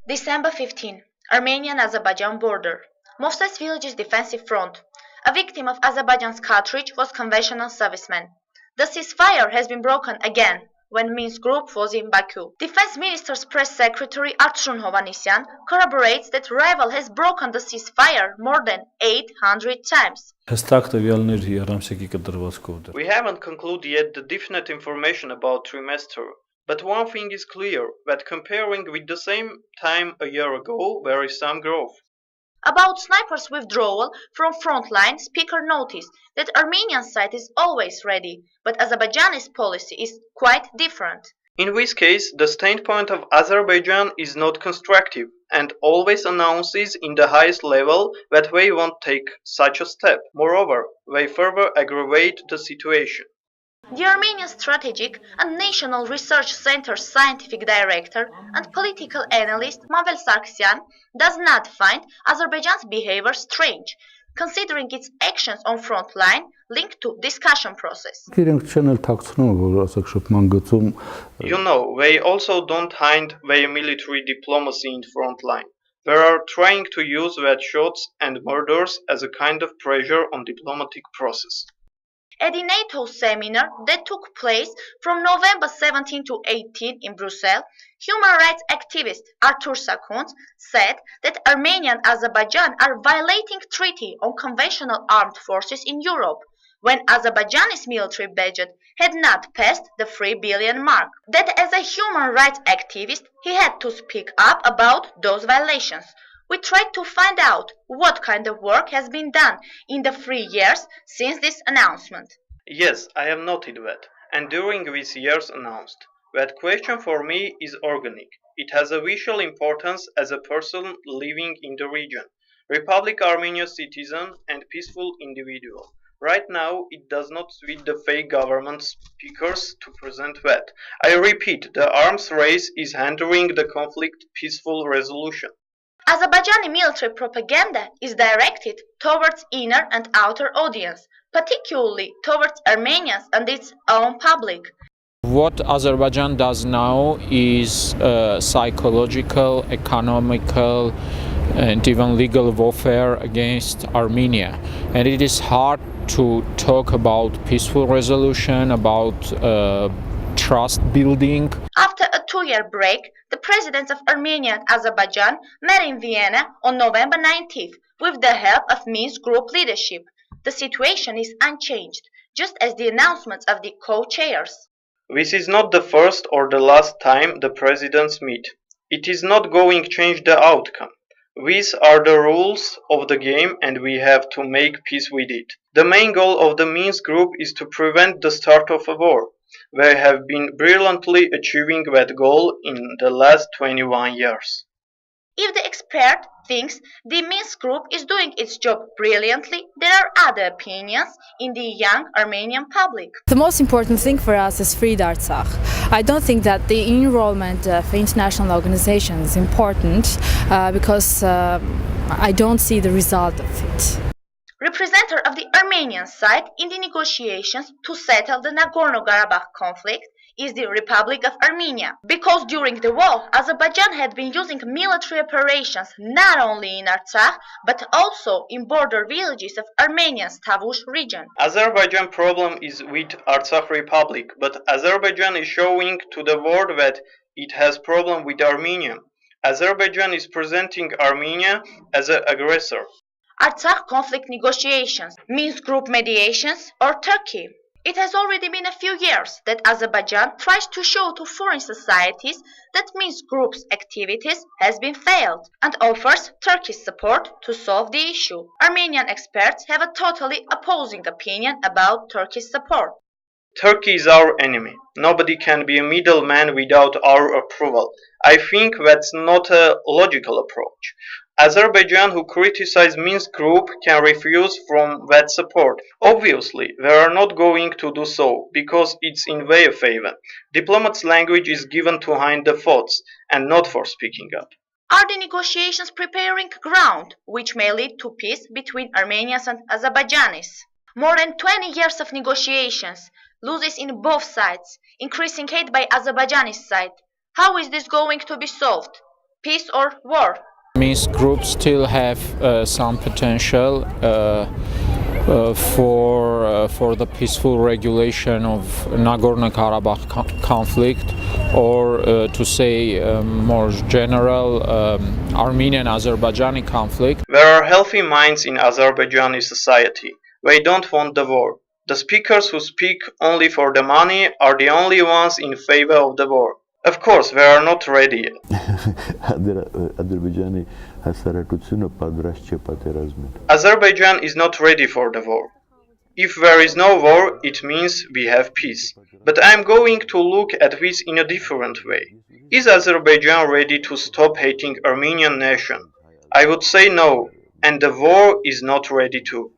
December 15, Armenian-Azerbaijan border. Moses village's defensive front. A victim of Azerbaijan's cartridge was conventional serviceman. The ceasefire has been broken again when Minsk group was in Baku. Defense Minister's press secretary Artsun Hovanesyan corroborates that rival has broken the ceasefire more than 800 times. We haven't concluded yet the definite information about trimester, but one thing is clear, that comparing with the same time a year ago, there is some growth. About snipers' withdrawal from frontline, Speaker noticed that Armenian side is always ready, but Azerbaijan's policy is quite different. In this case, the standpoint of Azerbaijan is not constructive and always announces in the highest level that they won't take such a step. Moreover, they further aggravate the situation. The Armenian Strategic and National Research Center's scientific director and political analyst Mavel Sargsyan does not find Azerbaijan's behavior strange, considering its actions on front line linked to discussion process. They also don't hide their military diplomacy in front line. They are trying to use their shots and murders as a kind of pressure on diplomatic process. At the NATO seminar that took place from November 17 to 18 in Brussels, human rights activist Artur Sakunt said that Armenia and Azerbaijan are violating treaty on conventional armed forces in Europe, when Azerbaijan's military budget had not passed the 3 billion mark. That as a human rights activist, he had to speak up about those violations. We tried to find out what kind of work has been done in the 3 years since this announcement. Yes, I have noted that, and during these years announced. That question for me is organic. It has a visual importance as a person living in the region, Republic Armenia citizen and peaceful individual. Right now, it does not suit the fake government speakers to present that. I repeat, the arms race is hindering the conflict peaceful resolution. Azerbaijani military propaganda is directed towards inner and outer audience, particularly towards Armenians and its own public. What Azerbaijan does now is psychological, economical, and even legal warfare against Armenia. And it is hard to talk about peaceful resolution, about trust building. After a 2-year break, the presidents of Armenia and Azerbaijan met in Vienna on November 19th with the help of Minsk group leadership. The situation is unchanged, just as the announcements of the co-chairs. This is not the first or the last time the presidents meet. It is not going to change the outcome. These are the rules of the game and we have to make peace with it. The main goal of the Minsk group is to prevent the start of a war. They have been brilliantly achieving that goal in the last 21 years. If the expert thinks the Minsk group is doing its job brilliantly, there are other opinions in the young Armenian public. The most important thing for us is freed Artsakh. I don't think that the enrollment of international organizations is important because I don't see the result of it. Representative of the Armenian side in the negotiations to settle the Nagorno Karabakh conflict is the Republic of Armenia, because during the war, Azerbaijan had been using military operations not only in Artsakh but also in border villages of Armenia's Tavush region. Azerbaijan problem is with Artsakh Republic, but Azerbaijan is showing to the world that it has problem with Armenia. Azerbaijan is presenting Armenia as an aggressor. Artsakh conflict negotiations, Minsk group mediations, or Turkey. It has already been a few years that Azerbaijan tries to show to foreign societies that Minsk group's activities has been failed and offers Turkey's support to solve the issue. Armenian experts have a totally opposing opinion about Turkey's support. Turkey is our enemy. Nobody can be a middleman without our approval. I think that's not a logical approach. Azerbaijan, who criticize Minsk group, can refuse from that support. Obviously, they are not going to do so, because it's in their favor. Diplomats' language is given to hide the thoughts, and not for speaking up. Are the negotiations preparing ground, which may lead to peace between Armenians and Azerbaijanis? More than 20 years of negotiations, losses in both sides, increasing hate by Azerbaijani's side. How is this going to be solved? peace or war? Minsk groups still have some potential for the peaceful regulation of Nagorno Karabakh conflict, or to say more general Armenian-Azerbaijani conflict. There are healthy minds in Azerbaijani society. They don't want the war. The speakers who speak only for the money are the only ones in favor of the war. Of course, they are not ready yet. Azerbaijan is not ready for the war. If there is no war, it means we have peace. But I am going to look at this in a different way. Is Azerbaijan ready to stop hating Armenian nation? I would say no, and the war is not ready too.